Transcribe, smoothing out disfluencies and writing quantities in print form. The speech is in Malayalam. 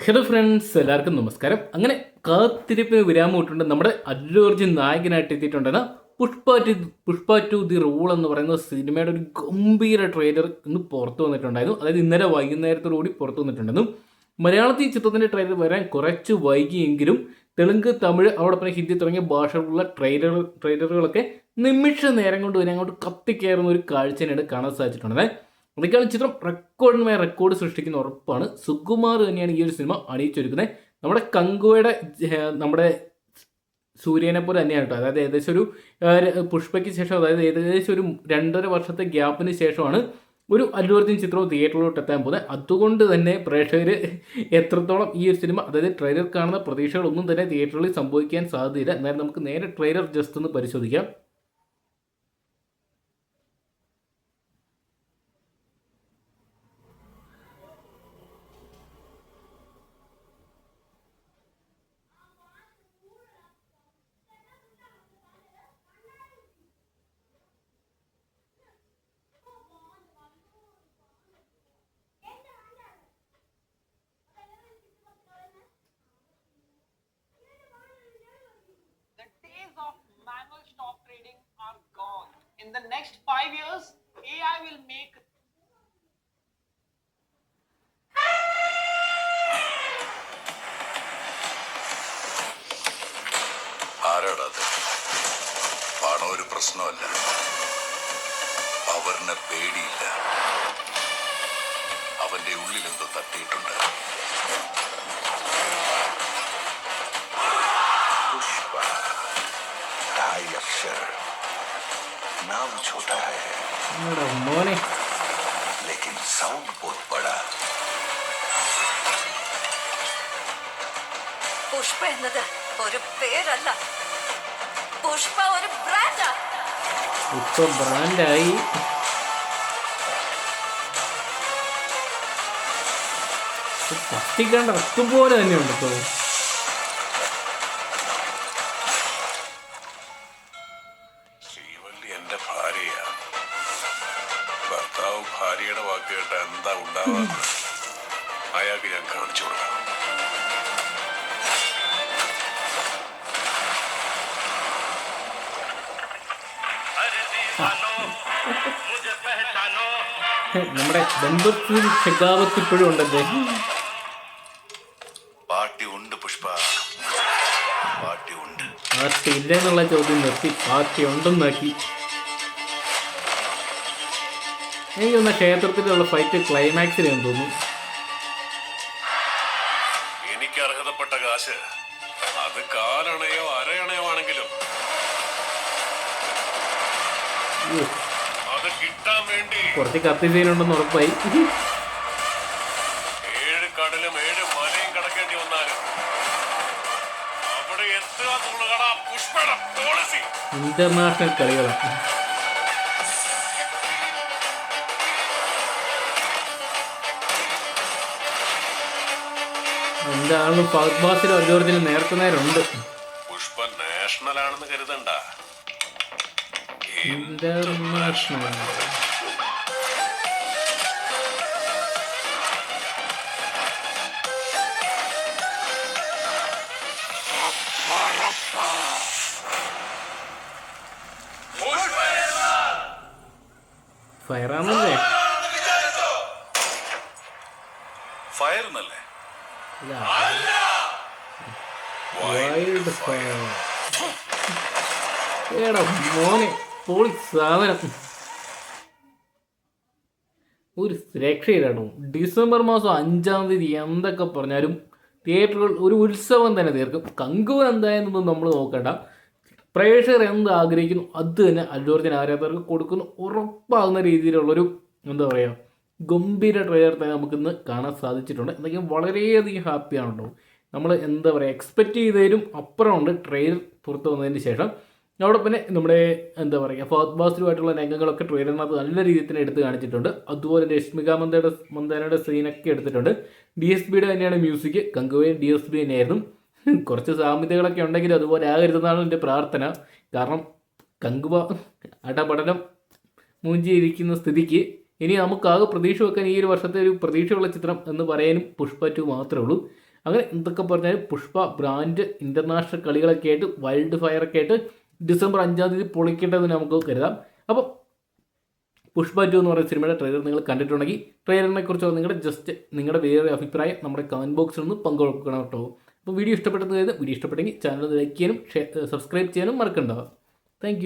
ഹലോ ഫ്രണ്ട്സ്, എല്ലാവർക്കും നമസ്കാരം. അങ്ങനെ കാത്തിരിപ്പിന് വിരാമം ഇട്ടുണ്ട്. നമ്മുടെ അല്ലു അർജുൻ നായകനായിട്ട് എത്തിയിട്ടുണ്ടെന്ന പുഷ്പ ടു ദി റൂൾ എന്ന് പറയുന്ന സിനിമയുടെ ഒരു ഗംഭീര ട്രെയിലർ ഇന്ന് പുറത്തു വന്നിട്ടുണ്ടായിരുന്നു. അതായത് ഇന്നലെ വൈകുന്നേരത്തോടുകൂടി പുറത്തു വന്നിട്ടുണ്ടായിരുന്നു. മലയാളത്തിൽ ചിത്രത്തിൻ്റെ ട്രെയിലർ വരാൻ കുറച്ച് വൈകിയെങ്കിലും തെലുങ്ക്, തമിഴ്, അതോടൊപ്പം ഹിന്ദി തുടങ്ങിയ ഭാഷകളുള്ള ട്രെയിലറുകളൊക്കെ നിമിഷ നേരം കൊണ്ട് തന്നെ അങ്ങോട്ട് കത്തിക്കയറുന്ന ഒരു കാഴ്ചയാണ് കാണാൻ സാധിച്ചിട്ടുള്ളത്. അതൊക്കെയാണ് ചിത്രം റെക്കോർഡിന്മേൽ റെക്കോർഡ് സൃഷ്ടിക്കുന്ന ഉറപ്പാണ്. സുകുമാർ തന്നെയാണ് ഈ ഒരു സിനിമ അണിയിച്ചൊരുക്കുന്നത്. നമ്മുടെ കങ്കുവയുടെ നമ്മുടെ സൂര്യനെ പോലെ തന്നെയാണ് കേട്ടോ. അതായത് ഏകദേശം ഒരു പുഷ്പയ്ക്ക് ശേഷം, അതായത് ഏകദേശം ഒരു 2.5 വർഷത്തെ ഗ്യാപ്പിന് ശേഷമാണ് ഒരു അല്ലു അർജുൻ ചിത്രവും തിയേറ്ററിലോട്ട് എത്താൻ പോകുന്നത്. അതുകൊണ്ട് തന്നെ പ്രേക്ഷകർ എത്രത്തോളം ഈ ഒരു സിനിമ, അതായത് ട്രെയിലർ കാണുന്ന പ്രതീക്ഷകളൊന്നും തന്നെ തിയേറ്ററിൽ സംഭവിക്കാൻ സാധ്യതയില്ല. എന്നാലും നമുക്ക് നേരെ ട്രെയിലർ ജസ്റ്റ് ഒന്ന് പരിശോധിക്കാം. Of manual stock trading are gone. In the next 5 years, AI will make ആരാടത്? പണം ഒരു പ്രശ്നമല്ല, പവറിനെ പേടിയില്ല. അവന്റെ ഉള്ളിൽ എന്തോ തട്ടിയിട്ടുണ്ട്. പുഷ്പ, ढाई अक्षर, नाम छोटा है लेकिन साउंड बहुत बड़ा. പുഷ്പ എന്നത് ഒരു പേരല്ല, പുഷ്പ ഒരു ബ്രാൻഡാ. ഇപ്പൊ ബ്രാൻഡായി. കത്തിക്കേണ്ട റക്കം പോലെ തന്നെയുണ്ട് ഇപ്പോൾ. ശ്രീവല്ലി എന്റെ ഭാര്യയാ. ഭർത്താവ് ഭാര്യയുടെ വാക്ക് കേട്ട എന്താ ഉണ്ടാവാന്ന് അയാൾക്ക് ഞാൻ കാണിച്ചു കൊടുക്കണം. നമ്മുടെ ബന്ധത്തിൽ ഷെഖാവത്ത് ഇപ്പോഴും ഉണ്ടല്ലേ. പാർട്ടി ഉണ്ട് പുഷ്പ, പാർട്ടി ഉണ്ട്. പാർട്ടി ഇല്ല എന്നുള്ള ചോദ്യം നിർത്തി പാർട്ടി ഉണ്ടെന്നാക്കി. എനിക്ക് തോന്നുന്ന ക്ഷേത്രത്തിലുള്ള ഫൈറ്റ് ക്ലൈമാക്സിലെന്ന് തോന്നുന്നു. എനിക്ക് അർഹതപ്പെട്ട കാശ് അത് കാലണയോ അരയണയോ ആണെങ്കിലും അത് കിട്ടാൻ വേണ്ടി കുറച്ച് കത്തി സീനുണ്ടെന്ന് ഉറപ്പായി. 7 കടലും 7 മലയും കടക്കേണ്ടി വന്നാലും അവിടെ എത്തുക എന്നുള്ളതാണ് പുഷ്പയുടെ പോളിസി. ഇന്റർനാഷണൽ കളികളാണ്. എന്താണെങ്കിലും ഫഹദ് ബാസിലും അല്ലു അർജുനും നേരത്തെ നേരമുണ്ട്. പുഷ്പ നാഷണൽ ആണെന്ന് കരുതണ്ട, ഇന്റർനാഷണൽ. ഫയറാണല്ലേ? ഫയർ എന്നല്ലേ? Wild fire. ഏടാ മോനെ, പൊളി സാധനം. ഒരു രക്ഷയിലാട്ടോ. ഡിസംബർ മാസം 5-ാം തീയതി എന്തൊക്കെ പറഞ്ഞാലും തിയേറ്ററുകൾ ഒരു ഉത്സവം തന്നെ തീർക്കും. കങ്കുവ എന്തായെന്നൊന്നും നമ്മൾ നോക്കണ്ട. പ്രേക്ഷകർ എന്ത് ആഗ്രഹിക്കുന്നു അത് തന്നെ അല്ലു അർജുൻ ആരാധകർക്ക് കൊടുക്കുന്നു ഉറപ്പാകുന്ന രീതിയിലുള്ളൊരു എന്താ പറയുക ഗംഭീര ട്രെയിലർ തന്നെ നമുക്കിന്ന് കാണാൻ സാധിച്ചിട്ടുണ്ട്. എന്തൊക്കെയും വളരെയധികം ഹാപ്പിയാണ് കേട്ടോ. നമ്മൾ എന്താ പറയുക എക്സ്പെക്റ്റ് ചെയ്തതിലും അപ്പുറമുണ്ട് ട്രെയിലർ പുറത്ത് വന്നതിന് ശേഷം. അവിടെ പിന്നെ നമ്മുടെ എന്താ പറയുക ഫഹദ് ബാസിലുമായിട്ടുള്ള രംഗങ്ങളൊക്കെ ട്രെയിലറിനകത്ത് നല്ല രീതിയിൽ തന്നെ എടുത്ത് കാണിച്ചിട്ടുണ്ട്. അതുപോലെ രശ്മിക മന്ദാനയുടെ സീനൊക്കെ എടുത്തിട്ടുണ്ട്. DSPയുടെ തന്നെയാണ് മ്യൂസിക്. കങ്കുവയും DSP തന്നെയായിരുന്നു. കുറച്ച് സാമ്യതകളൊക്കെ ഉണ്ടെങ്കിലും അതുപോലെ ആകരുതെന്നാണ് എൻ്റെ പ്രാർത്ഥന. കാരണം കങ്കുവ അടപടലം മൂഞ്ചിയിരിക്കുന്ന സ്ഥിതിക്ക് ഇനി നമുക്കാകെ പ്രതീക്ഷ വെക്കാൻ ഈ ഒരു വർഷത്തെ ഒരു പ്രതീക്ഷയുള്ള ചിത്രം എന്ന് പറയാനും പുഷ്പ 2 മാത്രമേ ഉള്ളൂ. അങ്ങനെ എന്തൊക്കെ പറഞ്ഞാൽ പുഷ്പ ബ്രാൻഡ് ഇൻ്റർനാഷണൽ കളികളൊക്കെ ആയിട്ട് വൈൽഡ് ഫയറൊക്കെ ആയിട്ട് ഡിസംബർ 5 തീയതി പൊളിക്കേണ്ടതെന്ന് നമുക്ക് കരുതാം. അപ്പോൾ പുഷ്പ 2 എന്ന് പറയുന്ന സിനിമയുടെ ട്രെയിലർ നിങ്ങൾ കണ്ടിട്ടുണ്ടെങ്കിൽ ട്രെയിലറിനെ കുറിച്ച് നിങ്ങളുടെ വേറെ അഭിപ്രായം നമ്മുടെ കമൻറ്റ് ബോക്സിൽ നിന്ന് പങ്കുവെക്കണം കേട്ടോ. അപ്പോൾ വീഡിയോ ഇഷ്ടപ്പെട്ടെന്ന് കരുതുന്നു. വീഡിയോ ഇഷ്ടപ്പെട്ടെങ്കിൽ ചാനൽ ലൈക്ക് ചെയ്യാനും സബ്സ്ക്രൈബ് ചെയ്യാനും മറക്കണ്ട. താങ്ക്